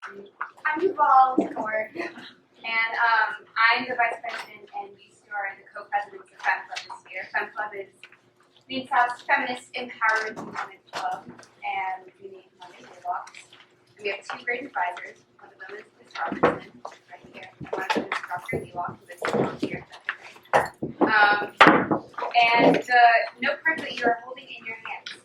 I'm Yuval Kaur, and I'm the vice president, and these two are the co-presidents of Fem Club this year. Fem Club is Maine South's feminist empowerment movement club, and we meet Monday blocks. We have two great advisors. One of them is Ms. Robertson, right here, and one of them is Dr. Lelock, who is here. And the note card that you are holding in your hands,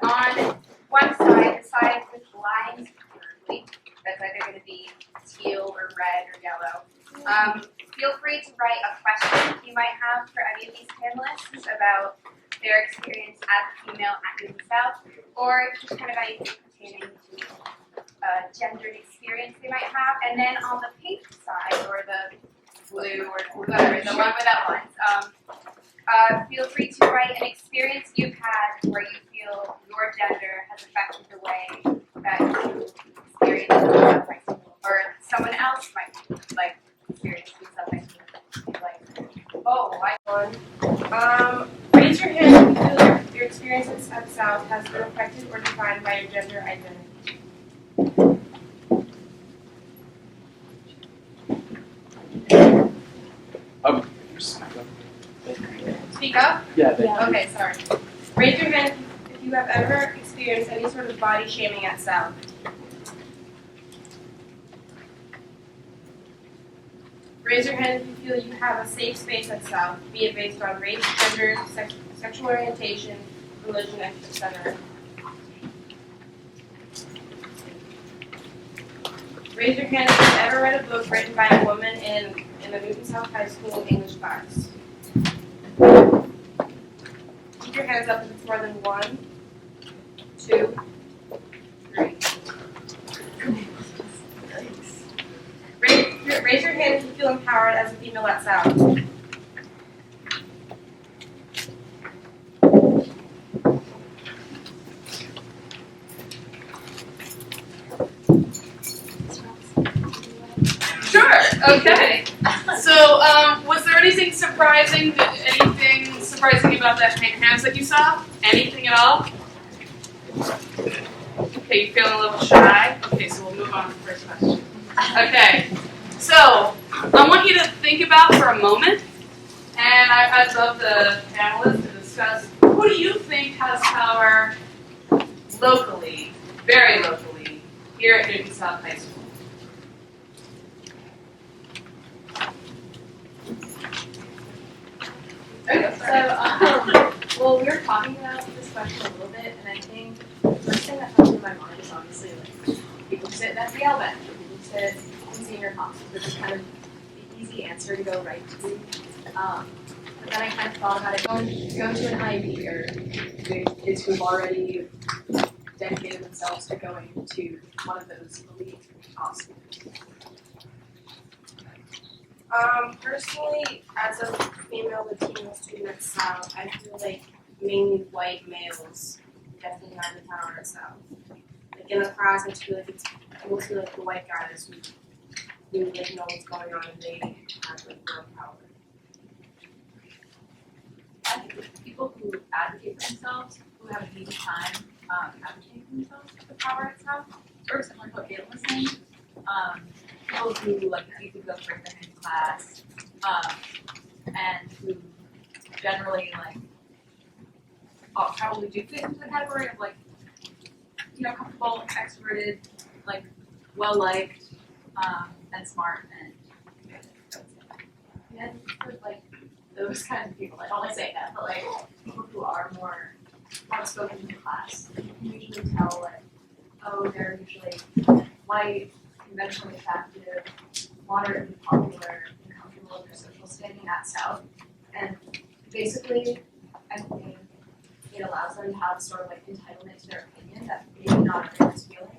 on one side, the side with lines, preferably, that's either going to be teal or red or yellow. Feel free to write a question you might have for any of these panelists about their experience as a female at Newton South, or just kind of anything pertaining to gendered experience they might have. And then on the pink side, or the blue, or whatever, the one without lines, feel free to write an experience you've had where you feel your gender has affected the way that you experience yourself, or someone else might like experience yourself. Raise your hand if you feel your experience at South has been affected or defined by your gender identity. Speak up? Yeah. Okay, sorry. Raise your hand if you have ever experienced any sort of body shaming at South. Raise your hand if you feel you have a safe space at South, be it based on race, gender, sexual orientation, religion, etc. Raise your hand if you've ever read a book written by a woman in the Newton South High School English class. Keep your hands up if it's more than 1, 2, 3. Raise your hand if you feel empowered as a female at South. Sure. Okay. So, was there anything surprising about that hands that you saw? Anything at all? Okay, you feeling a little shy? Okay, so we'll move on to the first question. Okay. So, I want you to think about for a moment, and I'd love the panelists to discuss, who do you think has power locally, very locally, here at Newton South High School? Well, we were talking about this question a little bit, and I think the first thing that comes to my mind is obviously like people who sit at the L bench, or people who sit in senior classes, which is kind of the easy answer to go right to. But then I kind of thought about it going to an IB, or kids who've already dedicated themselves to going to one of those elite schools. Personally, as a female Latino student at South, I feel like mainly white males definitely have the power at South. Like in a class, I just feel like it's mostly like the white guys who like know what's going on and they have like real power. I think people who advocate for themselves, who have an easy time advocating for themselves for the power at South, or similar to what Caitlin was saying. People who like easily go for their hand in class, and who generally like probably do fit into the category of like, comfortable, extroverted, like well liked, and smart and competitive. Yeah, for like those kinds of people. I don't like saying that, but like people who are more outspoken in class, you can usually tell like, oh, they're usually white, conventionally attractive, moderately popular, and comfortable in their social standing at South. And basically, I think it allows them to have sort of like entitlement to their opinion that maybe not everyone is feeling.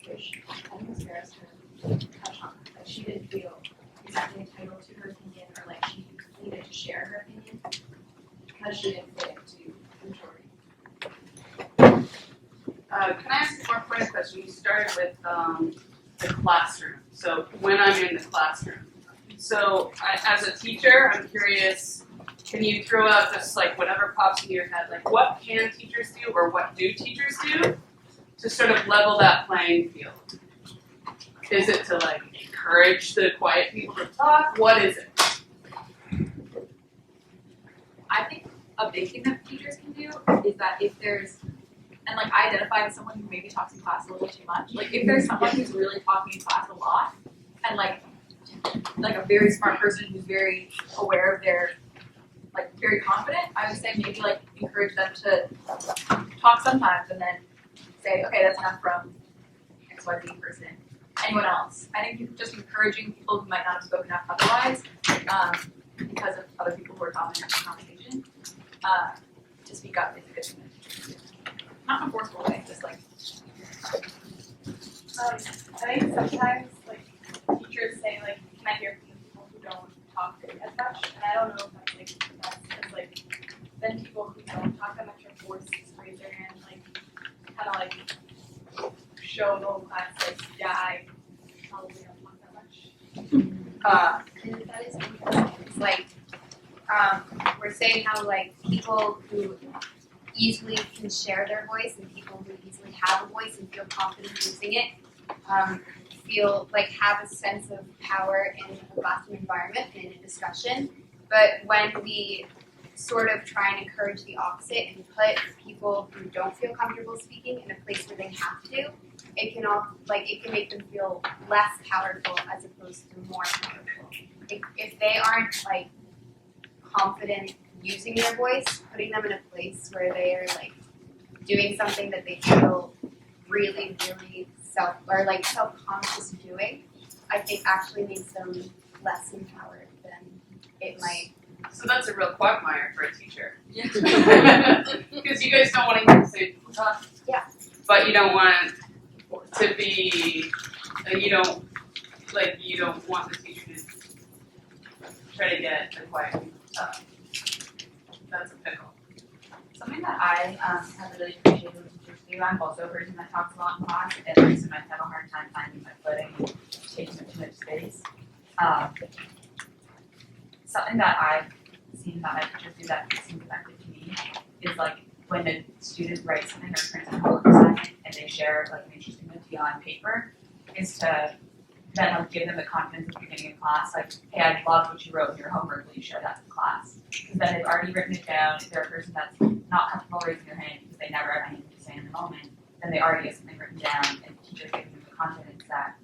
Which I think Ms. Ferris kind of touched on. Like she didn't feel exactly entitled to her opinion, or like she needed to share her opinion because she didn't fit into the majority. Can I ask a more pointed question? You started with the classroom. So when I'm in the classroom. So as a teacher, I'm curious, can you throw out just like whatever pops into your head? Like what can teachers do or what do teachers do to sort of level that playing field? Is it to like encourage the quiet people to talk? What is it? I think a big thing that teachers can do is that if there's, and like I identify as someone who maybe talks in class a little too much. Like if there's someone who's really talking in class a lot, and like a very smart person who's very aware of their, like very confident, I would say maybe like encourage them to talk sometimes and then say, okay, that's enough from XYZ person. Anyone else? I think just encouraging people who might not have spoken up otherwise, because of other people who are dominant in the conversation, to speak up is a good thing that teachers do. Not in a forceful way, just like. I think sometimes like teachers say like, can I hear from the people who don't talk as much? And I don't know if that's like the best, because like then people who don't talk that much are forced to raise their hand, like kind of like show the whole class like, yeah, I probably don't talk that much. And that is interesting. It's like we're saying how like people who easily can share their voice and people who easily have a voice and feel confident using it feel like have a sense of power in a classroom environment and in a discussion. But when we sort of try and encourage the opposite and put people who don't feel comfortable speaking in a place where they have to, it can make them feel less powerful as opposed to more powerful. If they aren't like confident using their voice, putting them in a place where they are like doing something that they feel really, really self-conscious doing, I think actually makes them less empowered than it might. So that's a real quagmire for a teacher. Because you guys don't want to hear the same people talk. Yeah. But you don't want to be, you don't want the teacher to try to get the quiet people to talk. That's a pickle. Something that I have really appreciated when teachers do, I'm also a person that talks a lot in class, and I sometimes have a hard time finding my footing and taking up too much space. Something that I've seen that my teachers do that seems effective to me is like when a student writes something or prints a homework assignment and they share like an interesting idea on paper, is to then like give them the confidence at the beginning of class, like, hey, I loved what you wrote in your homework, will you share that with class? Because then they've already written it down. If they're a person that's not comfortable raising their hand because they never have anything to say in the moment, then they already get something written down, and the teacher's giving them the confidence that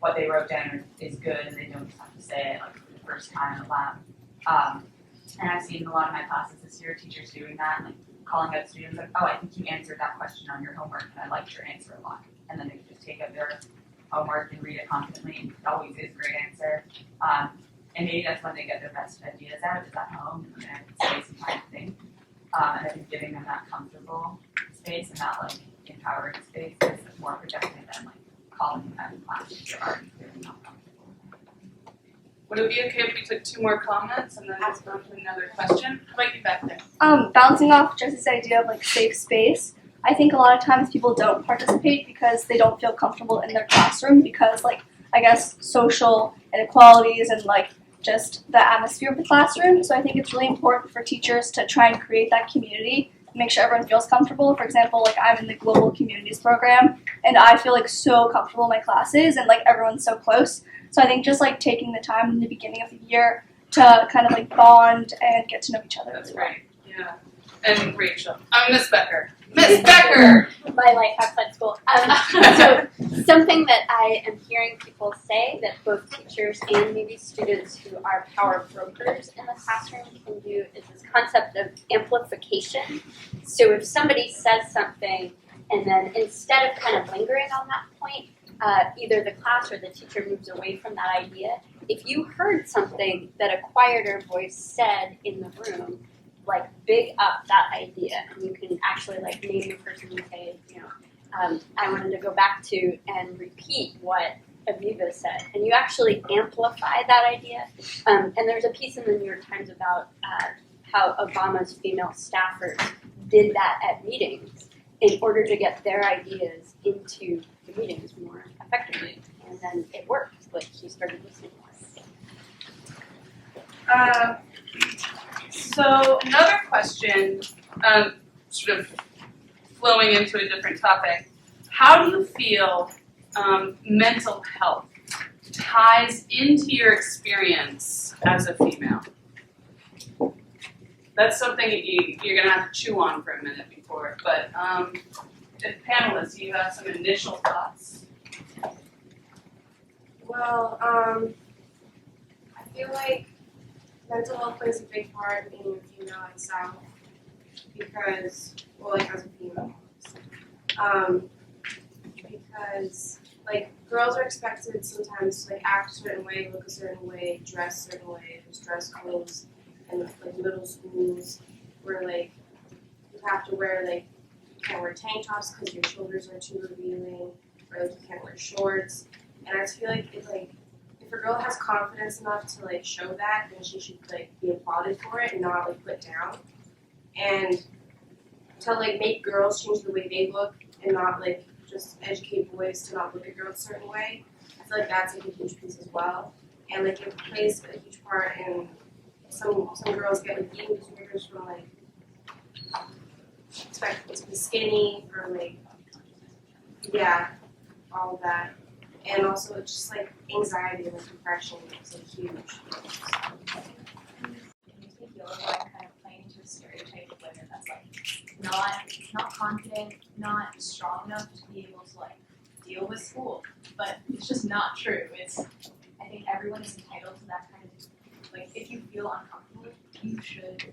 what they wrote down is good and they don't just have to say it like for the first time out loud. And I've seen in a lot of my classes this year teachers doing that, like calling out students like, oh, I think you answered that question on your homework and I liked your answer a lot. And then they just take out their homework and read it confidently, and it always is a great answer. And maybe that's when they get their best ideas out, is at home, and they have space and time to think. And I think giving them that comfortable space and that like empowering space is more productive than like calling them out in class if they're already feeling not comfortable. Would it be okay if we took 2 more comments and then let's go to another question? How about you back there? Bouncing off Jesse's idea of like safe space, I think a lot of times people don't participate because they don't feel comfortable in their classroom because like I guess social inequalities and like just the atmosphere of the classroom. So I think it's really important for teachers to try and create that community, make sure everyone feels comfortable. For example, like I'm in the Global Communities program and I feel like so comfortable in my classes and like everyone's so close. So I think just like taking the time in the beginning of the year to kind of like bond and get to know each other. That's right. Yeah. And Rachel. Miss Becker. Miss Becker! My life outside school. So something that I am hearing people say that both teachers and maybe students who are power brokers in the classroom can do is this concept of amplification. So if somebody says something and then instead of kind of lingering on that point, either the class or the teacher moves away from that idea. If you heard something that a quieter voice said in the room, like big up that idea, and you can actually like name the person and say, you know, I wanted to go back to and repeat what Aviva said, and you actually amplify that idea. And there's a piece in the New York Times about how Obama's female staffers did that at meetings in order to get their ideas into the meetings more effectively, and then it worked. Like she started listening more. So another question, sort of flowing into a different topic. how do you feel mental health ties into your experience as a female? That's something you're going to have to chew on for a minute before, but panelists, do you have some initial thoughts? Well, I feel like mental health plays a big part in being a female in South because, well, like as a female, because like girls are expected sometimes to like act a certain way, look a certain way, dress a certain way. There's dress codes in like middle schools where like you have to wear like you can't wear tank tops because your shoulders are too revealing, or like you can't wear shorts. And I just feel like it's like if a girl has confidence enough to like show that, then she should like be applauded for it and not like put down. And to like make girls change the way they look and not like just educate boys to not look at girls a certain way. I feel like that's like a huge piece as well. And like it plays a huge part in some girls get like eating disorders from like expecting to be skinny or like all of that. And also it's just like anxiety and like depression is like huge. It makes me feel like I'm kind of playing into a stereotype of women that's like not confident, not strong enough to be able to like deal with school. But it's just not true. I think everyone is entitled to that kind of like if you feel uncomfortable, you should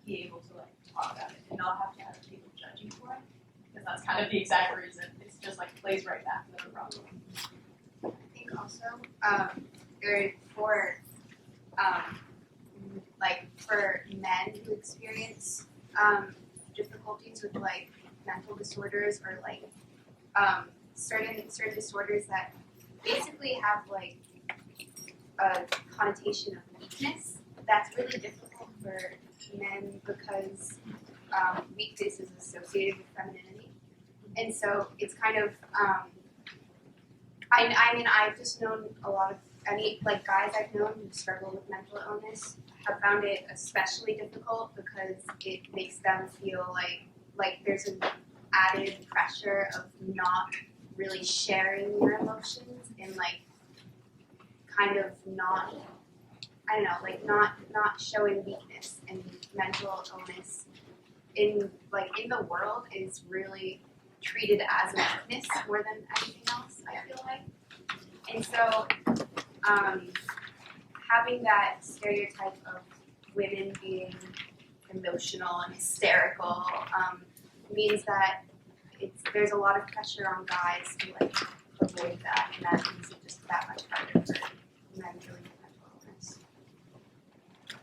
be able to like talk about it and not have to have people judge you for it. Because that's kind of the exact reason. It's just like plays right back to the problem. I think also for men who experience difficulties with like mental disorders or like certain disorders that basically have like a connotation of weakness. That's really difficult for men because weakness is associated with femininity, and so it's kind of I mean I've just known a lot of guys I've known who struggle with mental illness have found it especially difficult because it makes them feel like there's an added pressure of not really sharing your emotions and like kind of not showing weakness. And mental illness in the world is really treated as a weakness more than anything else, I feel like. And so having that stereotype of women being emotional and hysterical means that there's a lot of pressure on guys to like avoid that, and that makes it just that much harder for men dealing with mental illness.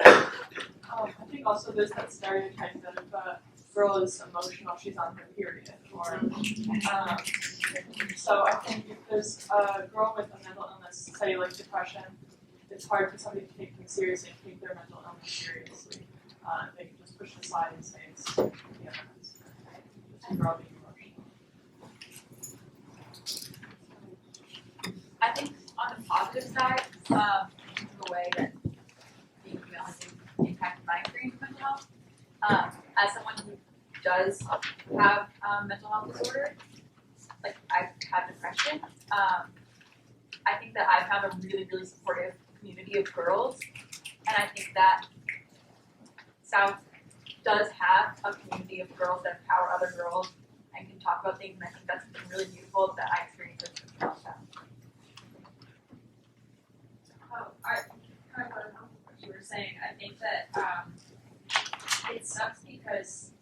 I think also there's that stereotype that if a girl is emotional, she's on her period. Or so I think if there's a girl with a mental illness, say like depression, it's hard for somebody to take them seriously and take their mental illness seriously. They can just push it aside and say it's it's a girl being emotional. I think on the positive side, the way that being female has impacted my experience with mental health, as someone who does have mental health disorder, like I've had depression, I think that I've found a really, really supportive community of girls, and I think that South does have a community of girls that empower other girls and can talk about things, and I think that's something really beautiful that I experienced with South. I kind of want to know what you were saying. I think that it sucks because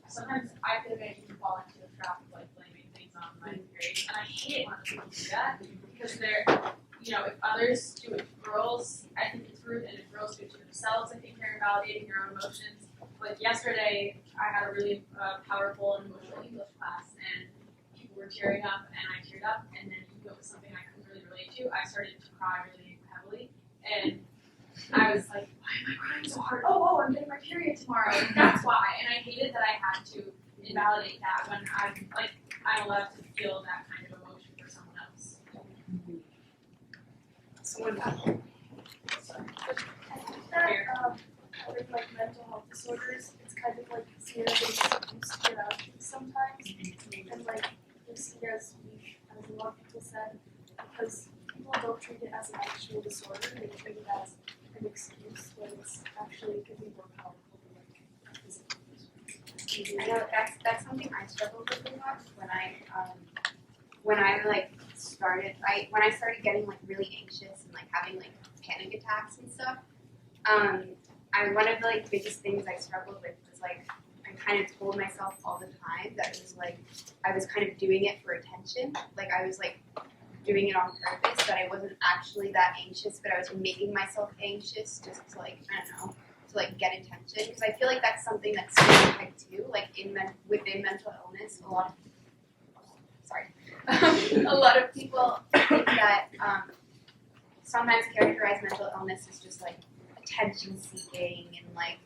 sometimes I feel like I can fall into the trap of like blaming things on my grades, and I hate it when people do that because they're, if others do it to girls, I think it's rude, and if girls do it to themselves, I think they're invalidating their own emotions. Like yesterday, I had a really powerful and emotional English class, and people were tearing up, and I teared up, and then it was something I couldn't really relate to. I started to cry really heavily, and I was like, why am I crying so hard? Oh, I'm getting my period tomorrow. And that's why. And I hated that I had to invalidate that when I'm allowed to feel that kind of emotion for someone else. With like mental health disorders, it's kind of like seen as an excuse to get out sometimes, and like there's said, because people don't treat it as an actual disorder, they treat it as an excuse when it's actually could be more powerful than like a physical disorder. I know that's something I struggled with a lot when I like started. When I started getting like really anxious and like having like panic attacks and stuff. One of the like biggest things I struggled with was like I kind of told myself all the time that it was like I was kind of doing it for attention. Like I was like doing it on purpose, but I wasn't actually that anxious, but I was making myself anxious just to like, I don't know, to like get attention. Because I feel like that's something that's stereotyped too, like within mental illness, a lot of people think that sometimes characterize mental illness as just like attention seeking and like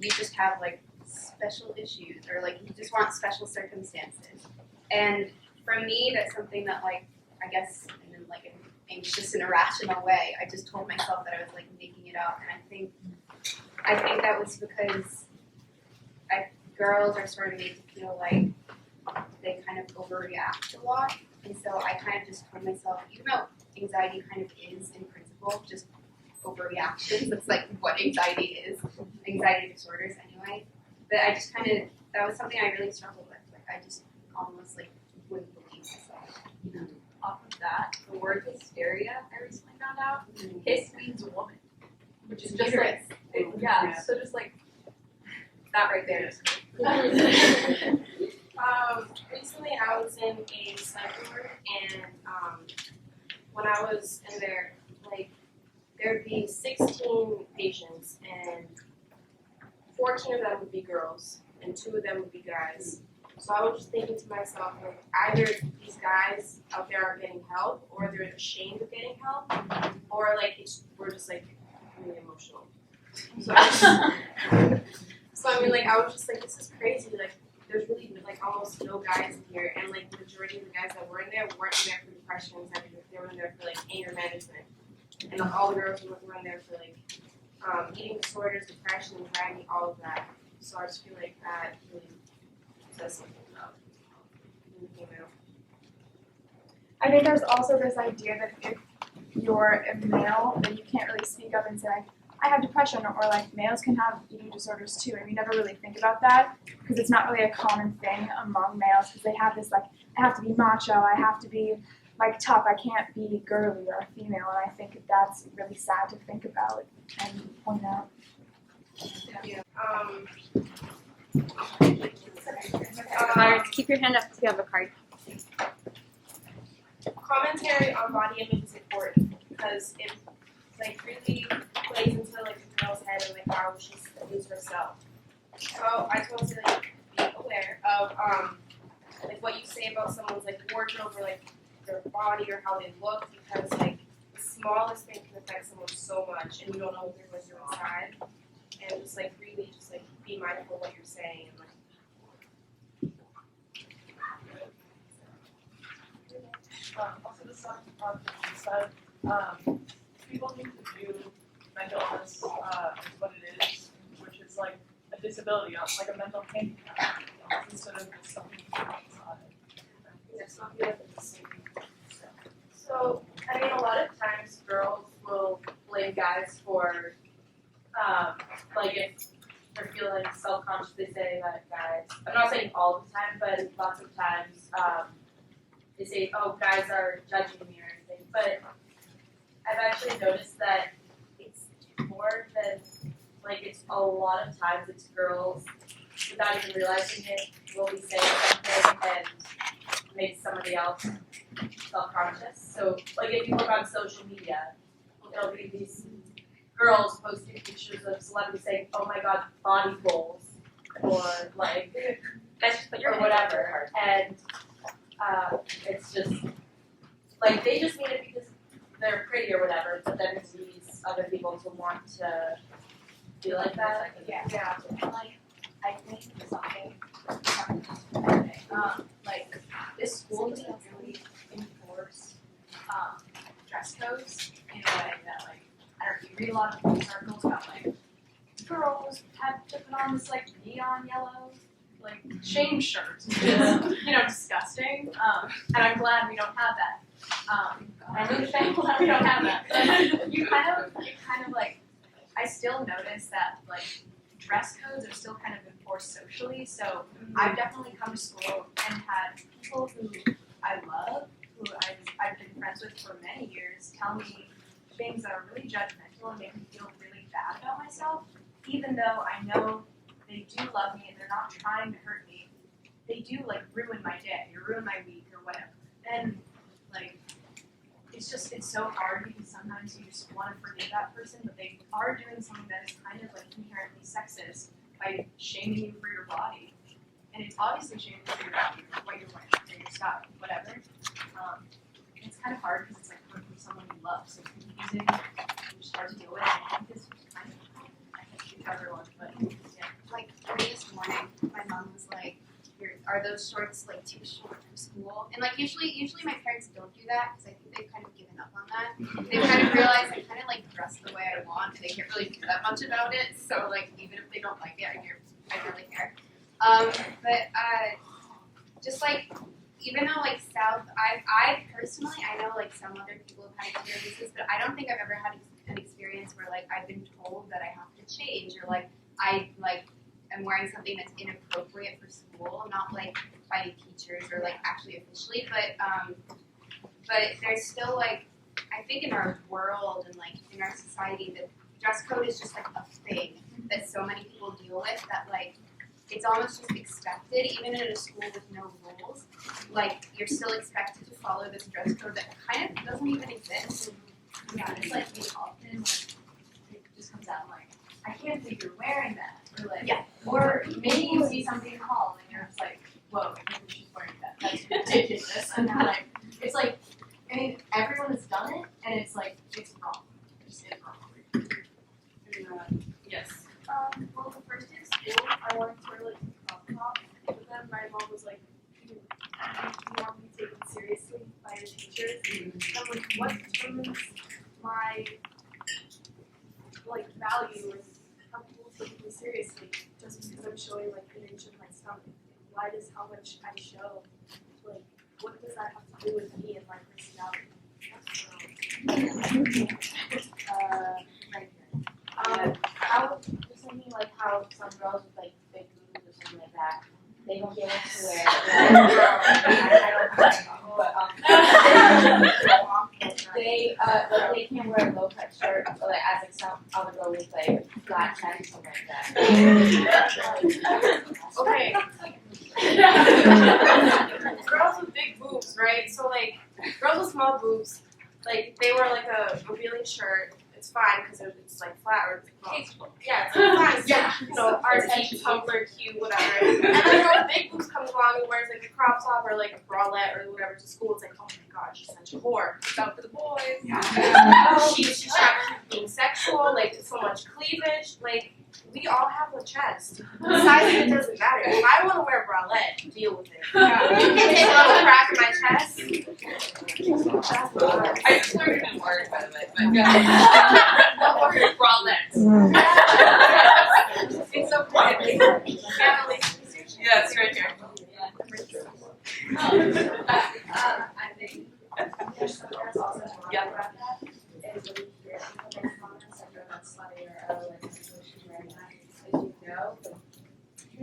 you just have like special issues or like you just want special circumstances. And for me, that's something that like I guess in like an anxious and irrational way, I just told myself that I was like making it up. And I think that was because girls are sort of made to feel like they kind of overreact a lot. And so I kind of just told myself, even though anxiety kind of is in principle just overreactions, that's like what anxiety is, anxiety disorders anyway. But I just kind of, that was something I really struggled with. Like I just almost like wouldn't believe myself, you know. Off of that, the word hysteria I recently found out, his means woman, which is just like, so just like that right there is Recently I was in a psych ward and when I was in there, like there'd be 16 patients and 14 of them would be girls and 2 of them would be guys. So I was just thinking to myself, like either these guys out there are getting help or they're ashamed of getting help or like we're just like really emotional. So I mean like I was just like this is crazy, like there's really like almost no guys in here and like the majority of the guys that were in there weren't in there for depressions, they were in there for like anger management. And all the girls were in there for like eating disorders, depression, anxiety, all of that. So I just feel like that really says something about the female. I think there's also this idea that if you're a male, then you can't really speak up and say like, I have depression, or like males can have eating disorders too, and we never really think about that because it's not really a common thing among males because they have this like, I have to be macho, I have to be like tough, I can't be girly or a female, and I think that's really sad to think about and point out. Yeah. Keep your hand up if you have a card. Commentary on body image is important because it like really plays into like the girl's head and like how she views herself. So I just want to like be aware of like what you say about someone's like wardrobe or like their body or how they look because like the smallest thing can affect someone so much and you don't know what they're going through inside. And just like really just like be mindful of what you're saying and like Also, this side, people need to view mental illness as what it is, which is like a disability, like a mental handicap, instead of just something it's not good at the same. So, I mean, a lot of times girls will blame guys for, like if they're feeling self-conscious, they say that guys, I'm not saying all the time, but lots of times, they say, oh, guys are judging me or anything, but I've actually noticed that it's more than, like it's a lot of times it's girls, without even realizing it, will be saying something and make somebody else self-conscious. So, like if you look on social media, there'll be these girls posting pictures of celebrities saying, oh my god, body goals, or like, or whatever, and it's just, like they just mean it because they're pretty or whatever, but then it leads other people to want to be like that. Yeah. Like, I think something, like, this school doesn't really enforce, dress codes in a way that, like, I don't know, you read a lot of news articles about, like, girls have to put on this, like, neon yellow like shame shirt. It's, disgusting. And I'm glad we don't have that. I'm really thankful that we don't have that. But it kind of like, I still notice that like dress codes are still kind of enforced socially. So I've definitely come to school and had people who I love, who I've been friends with for many years, tell me things that are really judgmental and make me feel really bad about myself, even though I know they do love me and they're not trying to hurt me. They do like ruin my day or ruin my week or whatever. And like, it's so hard because sometimes you just want to forgive that person, but they are doing something that is kind of like inherently sexist by shaming you for your body. And it's obviously shaming you for your body, what you're wearing, or your style, whatever. It's kind of hard because it's like coming from someone you love, so it's confusing, it's just hard to deal with. I think this was kind of, I can't speak for everyone, but yeah. Like for me this morning, my mom was like, "Are those shorts like too short for school?" And like usually my parents don't do that because I think they've kind of given up on that. They've kind of realized I kind of like dress the way I want, and they can't really do that much about it. So like even if they don't like it, I don't really care. Just like even though like South, I personally I know like some other people have had experiences, but I don't think I've ever had an experience where like I've been told that I have to change or like I like am wearing something that's inappropriate for school, not like by teachers or like actually officially, but there's still like I think in our world and like in our society that dress code is just like a thing that so many people deal with that like it's almost just expected, even in a school with no rules. Like you're still expected to follow this dress code that kind of doesn't even exist. Yeah, it's like me often like it just comes out like I can't believe you're wearing that. Or like or maybe you see something tall and you're just like, whoa, I can't believe she's wearing that. That's ridiculous. And they're like it's like I mean everyone has done it and it's like it's wrong. It's just wrong. Yes. Well, the first day of school, I wanted to wear like a crop top, but then my mom was like, "You want to be taken seriously by your teachers?" And I'm like, "What determines my like value and how people take me seriously just because I'm showing like an inch of my stomach? Why does how much I show like what does that have to do with me and my personality?" How just something like how some girls with like big boobs or something like that, they don't get into wear. They they can't wear a low cut shirt or like as like some other girls with like flat chest or something like that. Okay. Girls with big boobs, right? So like girls with small boobs, like they wear like a revealing shirt. It's fine because it's like flat or tasteful. Yeah, it's fine. Yeah. Artsy, Tumblr, cute, whatever. And then girl with big boobs comes along and wears like a crop top or like a bralette or whatever to school. It's like, oh my god, she's such a whore. It's out for the boys. She's trying to being sexual. Like so much cleavage. Like we all have a chest. The size of it doesn't matter. If I want to wear a bralette, deal with it. You can take a little crack in my chest. I just learned a new word, by the way, but bralettes. It's so pretty. Yeah, it's right here. I think there's also Yeah. about that is when you hear people make comments like oh that's funny or oh like this is what she's wearing that is you know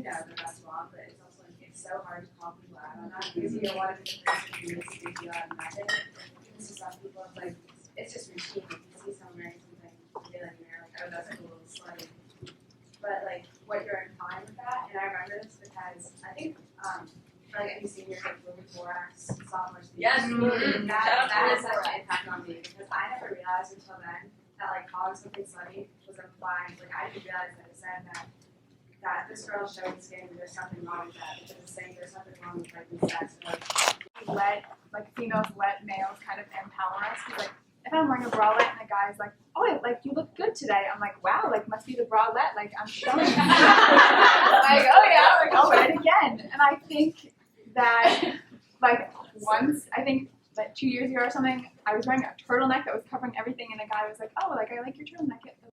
that that's wrong, but it's also like it's so hard to call people out on that because you don't want to be the person who makes a big deal out of nothing. Because to some people it's like it's just routine. Like you see someone wearing something you like you're like, oh that's a little slutty. But like what you're implying with that, and I remember this because I think for like any seniors like moving thorax, sophomores. Yes. That is such an impact on me because I never realized until then that like calling something slutty was implying like I didn't realize that it said that this girl is showing skin and there's something wrong with that because it's saying there's something wrong with like these sex or Like females let males kind of empower us. 'Cause, like if I'm wearing a bralette and a guy's like, "Oh, like you look good today," I'm like, "Wow, like must be the bralette." Like I'm showing. Like, oh yeah, like I'll wear it again. And I think that like once, I think like 2 years ago or something, I was wearing a turtleneck that was covering everything, and a guy was like, "Oh, like I like your turtleneck.